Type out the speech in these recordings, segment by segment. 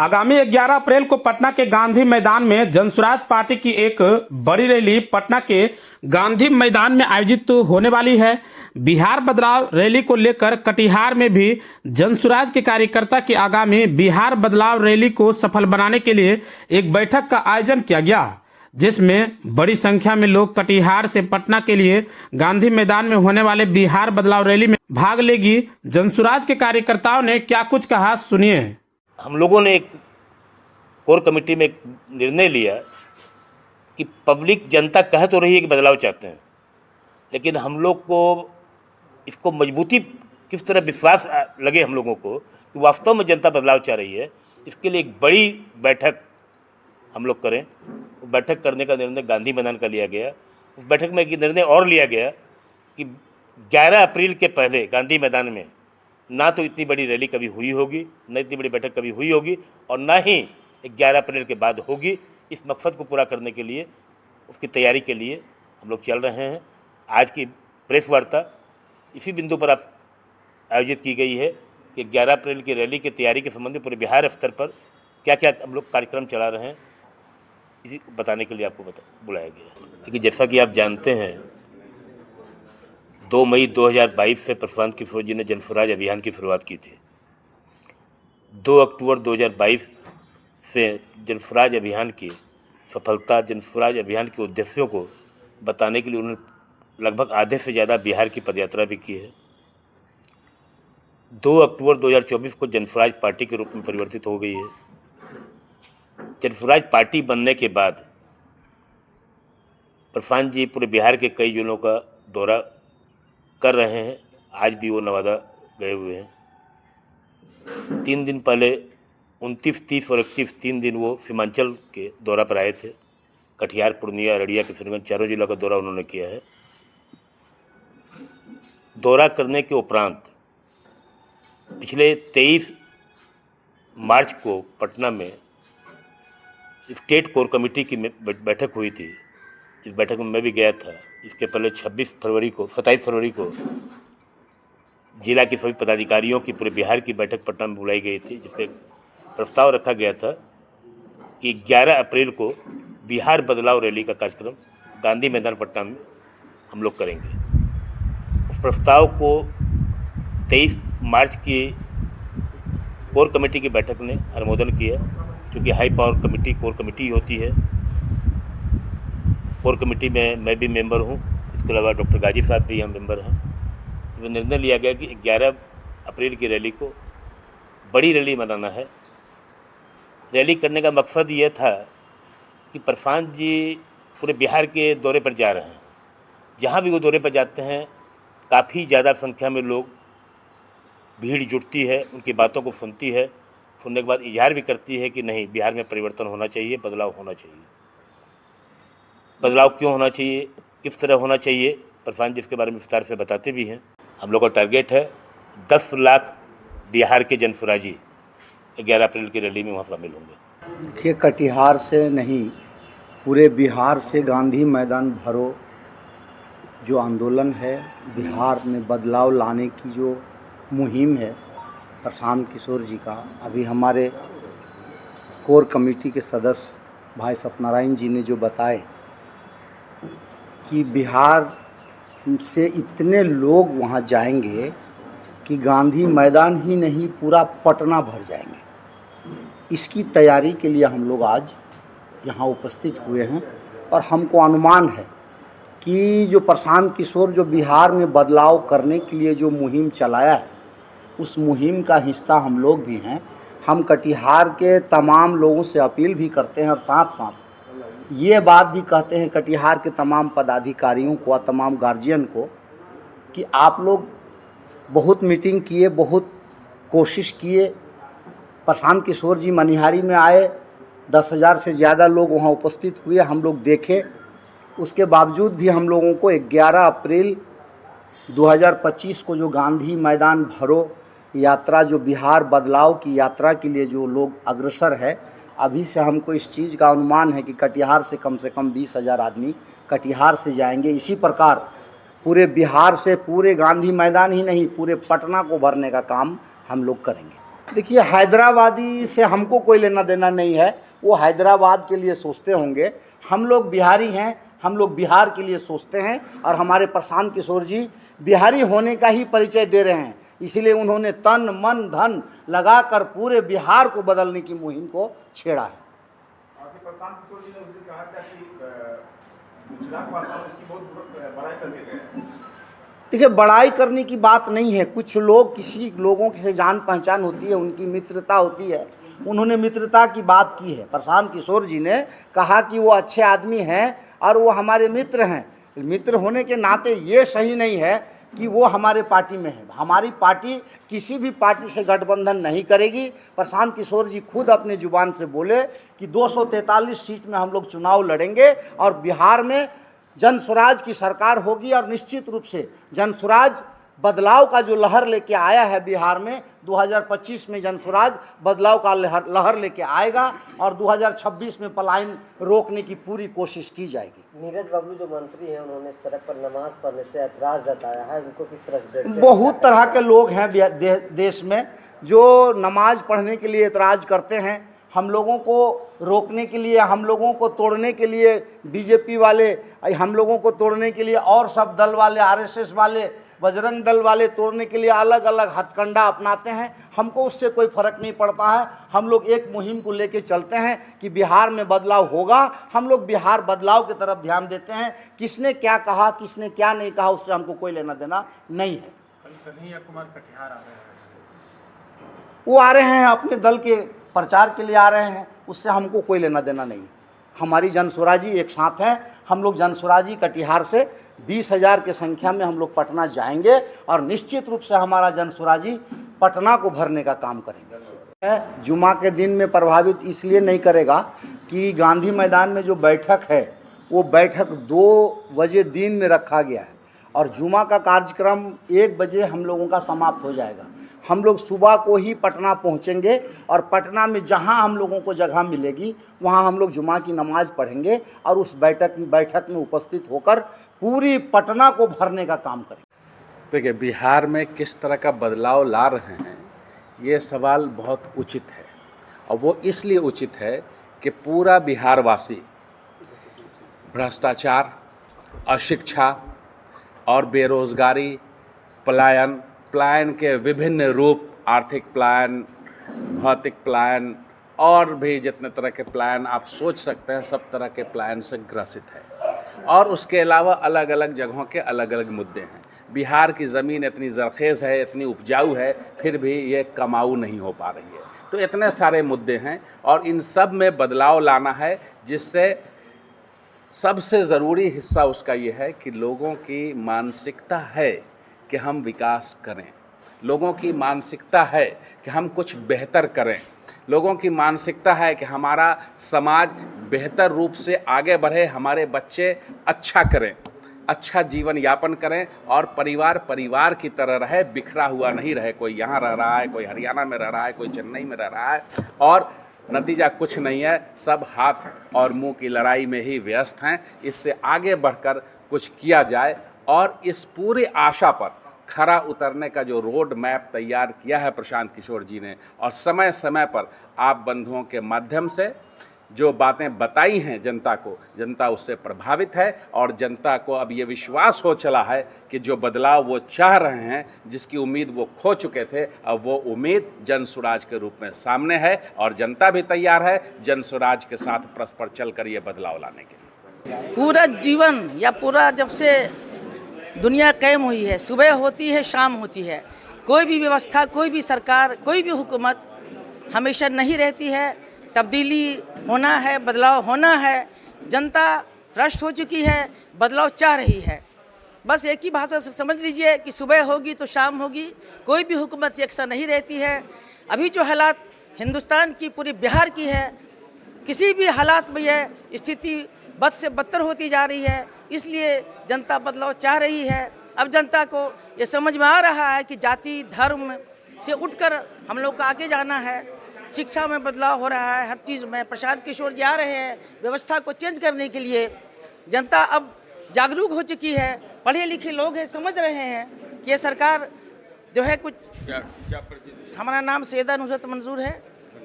आगामी 11 अप्रैल को पटना के गांधी मैदान में जनसुराज पार्टी की एक बड़ी रैली पटना के गांधी मैदान में आयोजित होने वाली है। बिहार बदलाव रैली को लेकर कटिहार में भी जनसुराज के कार्यकर्ता की आगामी बिहार बदलाव रैली को सफल बनाने के लिए एक बैठक का आयोजन किया गया, जिसमें बड़ी संख्या में लोग कटिहार से पटना के लिए गांधी मैदान में होने वाले बिहार बदलाव रैली में भाग लेगी। जनसुराज के कार्यकर्ताओं ने क्या कुछ कहा, सुनिए। हम लोगों ने एक कोर कमेटी में एक निर्णय लिया कि पब्लिक जनता कह तो रही है कि बदलाव चाहते हैं, लेकिन हम लोग को इसको मजबूती किस तरह विश्वास लगे हम लोगों को कि वास्तव में जनता बदलाव चाह रही है, इसके लिए एक बड़ी बैठक हम लोग करें। बैठक करने का निर्णय गांधी मैदान का लिया गया। उस बैठक में एक निर्णय और लिया गया कि 11 अप्रैल के पहले गांधी मैदान में ना तो इतनी बड़ी रैली कभी हुई होगी, न इतनी बड़ी बैठक कभी हुई होगी, और ना ही 11 अप्रैल के बाद होगी। इस मकसद को पूरा करने के लिए, उसकी तैयारी के लिए हम लोग चल रहे हैं। आज की प्रेस वार्ता इसी बिंदु पर आप आयोजित की गई है कि 11 अप्रैल की रैली की तैयारी के संबंध में पूरे बिहार स्तर पर क्या क्या हम लोग कार्यक्रम चला रहे हैं, इसी को बताने के लिए आपको बुलाया गया है। क्योंकि जैसा कि आप जानते हैं, 2 मई 2022 से प्रशांत किशोर जी ने जनसुराज अभियान की शुरुआत की थी। 2 अक्टूबर 2022 से जनसुराज अभियान की सफलता, जनसुराज अभियान के उद्देश्यों को बताने के लिए उन्होंने लगभग आधे से ज़्यादा बिहार की पदयात्रा भी की है। 2 अक्टूबर 2024 को जनसुराज पार्टी के रूप में परिवर्तित हो गई है। जनसुराज पार्टी बनने के बाद प्रशांत जी पूरे बिहार के कई जिलों का दौरा कर रहे हैं। आज भी वो नवादा गए हुए हैं। 3 दिन पहले 29, 30 और 31 3 दिन वो सीमांचल के दौरा पर आए थे। कटिहार, पूर्णिया, अररिया, किशनगंज चारों जिलों का दौरा उन्होंने किया है। दौरा करने के उपरांत पिछले 23 मार्च को पटना में स्टेट कोर कमेटी की बैठक हुई थी। इस बैठक में मैं भी गया था। इसके पहले 27 फरवरी को जिला के सभी पदाधिकारियों की पूरे बिहार की बैठक पटना में बुलाई गई थी, जिसमें प्रस्ताव रखा गया था कि 11 अप्रैल को बिहार बदलाव रैली का कार्यक्रम गांधी मैदान पटना में हम लोग करेंगे। उस प्रस्ताव को 23 मार्च की कोर कमेटी की बैठक ने अनुमोदन किया, क्योंकि high power committee core committee होती है। कोर कमेटी में मैं भी मेंबर हूँ, इसके अलावा डॉक्टर गाजी साहब भी यहाँ मेंबर हैं। तो निर्णय लिया गया कि 11 अप्रैल की रैली को बड़ी रैली मनाना है। रैली करने का मकसद ये था कि प्रशांत जी पूरे बिहार के दौरे पर जा रहे हैं। जहाँ भी वो दौरे पर जाते हैं, काफ़ी ज़्यादा संख्या में लोग, भीड़ जुटती है, उनकी बातों को सुनती है। सुनने के बाद इजहार भी करती है कि नहीं, बिहार में परिवर्तन होना चाहिए, बदलाव होना चाहिए। बदलाव क्यों होना चाहिए, किस तरह होना चाहिए, प्रशांत जी इसके बारे में विस्तार से बताते भी हैं। हम लोग का टारगेट है 10 लाख बिहार के जनसुराजी 11 अप्रैल की रैली में वहाँ शामिल होंगे। देखिए, कटिहार से नहीं, पूरे बिहार से गांधी मैदान भरो जो आंदोलन है, बिहार में बदलाव लाने की जो मुहिम है प्रशांत किशोर जी का, अभी हमारे कोर कमेटी के सदस्य भाई सत्यनारायण जी ने जो बताए कि बिहार से इतने लोग वहाँ जाएंगे कि गांधी मैदान ही नहीं, पूरा पटना भर जाएंगे। इसकी तैयारी के लिए हम लोग आज यहाँ उपस्थित हुए हैं, और हमको अनुमान है कि जो प्रशांत किशोर जो बिहार में बदलाव करने के लिए जो मुहिम चलाया है, उस मुहिम का हिस्सा हम लोग भी हैं। हम कटिहार के तमाम लोगों से अपील भी करते हैं, और साथ साथ ये बात भी कहते हैं कटिहार के तमाम पदाधिकारियों को और तमाम गार्जियन को कि आप लोग बहुत मीटिंग किए, बहुत कोशिश किए। प्रशांत किशोर जी मनिहारी में आए, 10,000 से ज़्यादा लोग वहाँ उपस्थित हुए, हम लोग देखे। उसके बावजूद भी हम लोगों को 11 अप्रैल 2025 को जो गांधी मैदान भरो यात्रा, जो बिहार बदलाव की यात्रा के लिए जो लोग अग्रसर है, अभी से हमको इस चीज़ का अनुमान है कि कटिहार से कम 20,000 आदमी कटिहार से जाएंगे। इसी प्रकार पूरे बिहार से पूरे गांधी मैदान ही नहीं, पूरे पटना को भरने का काम हम लोग करेंगे। देखिए, हैदराबादी से हमको कोई लेना देना नहीं है। वो हैदराबाद के लिए सोचते होंगे, हम लोग बिहारी हैं, हम लोग बिहार के लिए सोचते हैं। और हमारे प्रशांत किशोर जी बिहारी होने का ही परिचय दे रहे हैं, इसीलिए उन्होंने तन मन धन लगाकर पूरे बिहार को बदलने की मुहिम को छेड़ा है। प्रशांत किशोर जी ने उस दिन कहा था कि गुजरात भाषा उसकी बहुत बड़ाई करके गए। देखिए, बड़ाई करने की बात नहीं है। कुछ लोग, किसी लोगों से जान पहचान होती है, उनकी मित्रता होती है, उन्होंने मित्रता की बात की है। प्रशांत किशोर जी ने कहा कि वो अच्छे आदमी हैं और वो हमारे मित्र हैं। मित्र होने के नाते ये सही नहीं है कि वो हमारे पार्टी में है। हमारी पार्टी किसी भी पार्टी से गठबंधन नहीं करेगी। प्रशांत किशोर जी खुद अपने जुबान से बोले कि 243 सीट में हम लोग चुनाव लड़ेंगे और बिहार में जन स्वराज की सरकार होगी। और निश्चित रूप से जन स्वराज बदलाव का जो लहर लेके आया है बिहार में, 2025 में जन स्वराज बदलाव का लहर लेके आएगा और 2026 में पलायन रोकने की पूरी कोशिश की जाएगी। नीरज बाबू जो मंत्री हैं, उन्होंने सड़क पर नमाज पढ़ने से ऐतराज जताया है, उनको किस तरह से देखते हैं? बहुत तरह के लोग हैं देश में जो नमाज पढ़ने के लिए ऐतराज़ करते हैं। हम लोगों को रोकने के लिए, हम लोगों को तोड़ने के लिए बीजेपी वाले, हम लोगों को तोड़ने के लिए और सब दल वाले, आरएसएस वाले, बजरंग दल वाले तोड़ने के लिए अलग अलग हथकंडा अपनाते हैं। हमको उससे कोई फ़र्क नहीं पड़ता है। हम लोग एक मुहिम को लेके चलते हैं कि बिहार में बदलाव होगा। हम लोग बिहार बदलाव की तरफ ध्यान देते हैं। किसने क्या कहा, किसने क्या नहीं कहा, उससे हमको कोई लेना देना नहीं है। कन्हैया कुमार कटिहार आ रहे हैं, वो आ रहे हैं, अपने दल के प्रचार के लिए आ रहे हैं, उससे हमको कोई लेना देना नहीं। हमारी जन स्वराजी एक साथ है। हम लोग जन स्वराजी कटिहार से 20,000 की संख्या में हम लोग पटना जाएंगे और निश्चित रूप से हमारा जन स्वराजी पटना को भरने का काम करेंगे। जुमा के दिन में प्रभावित इसलिए नहीं करेगा कि गांधी मैदान में जो बैठक है वो बैठक 2 बजे दिन में रखा गया है और जुमा का कार्यक्रम 1 बजे हम लोगों का समाप्त हो जाएगा। हम लोग सुबह को ही पटना पहुंचेंगे और पटना में जहां हम लोगों को जगह मिलेगी वहां हम लोग जुमा की नमाज पढ़ेंगे और उस बैठक में उपस्थित होकर पूरी पटना को भरने का काम करेंगे। देखिए, बिहार में किस तरह का बदलाव ला रहे हैं, ये सवाल बहुत उचित है। और वो इसलिए उचित है कि पूरा बिहारवासी भ्रष्टाचार, अशिक्षा और बेरोजगारी, पलायन के विभिन्न रूप, आर्थिक पलायन, भौतिक पलायन और भी जितने तरह के पलायन आप सोच सकते हैं, सब तरह के पलायन से ग्रसित है। और उसके अलावा अलग अलग जगहों के अलग अलग मुद्दे हैं। बिहार की ज़मीन इतनी ज़रखेज़ है, इतनी उपजाऊ है, फिर भी ये कमाऊ नहीं हो पा रही है। तो इतने सारे मुद्दे हैं और इन सब में बदलाव लाना है, जिससे सबसे ज़रूरी हिस्सा उसका ये है कि लोगों की मानसिकता है कि हम विकास करें, लोगों की मानसिकता है कि हम कुछ बेहतर करें, लोगों की मानसिकता है कि हमारा समाज बेहतर रूप से आगे बढ़े, हमारे बच्चे अच्छा करें, अच्छा जीवन यापन करें और परिवार की तरह रहे, बिखरा हुआ नहीं रहे। कोई यहाँ रह रहा है, कोई हरियाणा में रह रहा है, कोई चेन्नई में रह रहा है और नतीजा कुछ नहीं है। सब हाथ और मुंह की लड़ाई में ही व्यस्त हैं। इससे आगे बढ़कर कुछ किया जाए और इस पूरी आशा पर खरा उतरने का जो रोड मैप तैयार किया है प्रशांत किशोर जी ने, और समय समय पर आप बंधुओं के माध्यम से जो बातें बताई हैं जनता को, जनता उससे प्रभावित है और जनता को अब ये विश्वास हो चला है कि जो बदलाव वो चाह रहे हैं, जिसकी उम्मीद वो खो चुके थे, अब वो उम्मीद जन स्वराज के रूप में सामने है और जनता भी तैयार है जन स्वराज के साथ परस्पर चलकर ये बदलाव लाने के लिए। पूरा जीवन या पूरा जब से दुनिया कायम हुई है, सुबह होती है, शाम होती है, कोई भी व्यवस्था, कोई भी सरकार, कोई भी हुकूमत हमेशा नहीं रहती है। तब्दीली होना है, बदलाव होना है। जनता त्रस्त हो चुकी है, बदलाव चाह रही है। बस एक ही भाषा से समझ लीजिए कि सुबह होगी तो शाम होगी। कोई भी हुकूमत यकसा नहीं रहती है। अभी जो हालात हिंदुस्तान की, पूरी बिहार की है, किसी भी हालात में यह स्थिति बद से बदतर होती जा रही है। इसलिए जनता बदलाव चाह रही है। अब जनता को ये समझ में आ रहा है कि जाति धर्म से उठकर हम लोग को आगे जाना है। शिक्षा में बदलाव हो रहा है, हर चीज़ में। प्रशांत किशोर जी आ रहे हैं व्यवस्था को चेंज करने के लिए। जनता अब जागरूक हो चुकी है, पढ़े लिखे लोग हैं, समझ रहे हैं कि ये सरकार जो है कुछ क्या हमारा नाम सैयदा नुसरत मंजूर है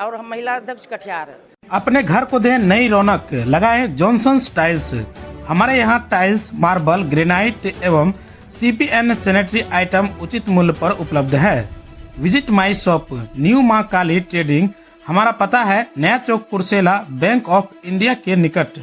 और हम महिला अध्यक्ष कटिहार है। अपने घर को दें नई रौनक, लगाएं जॉनसन्स टाइल्स। हमारे यहाँ टाइल्स, मार्बल, ग्रेनाइट एवं CPN सैनिटरी आइटम उचित मूल्य पर उपलब्ध है। विजिट माई शॉप, न्यू मां काली ट्रेडिंग। हमारा पता है नया चौक कुर्सेला, बैंक ऑफ इंडिया के निकट।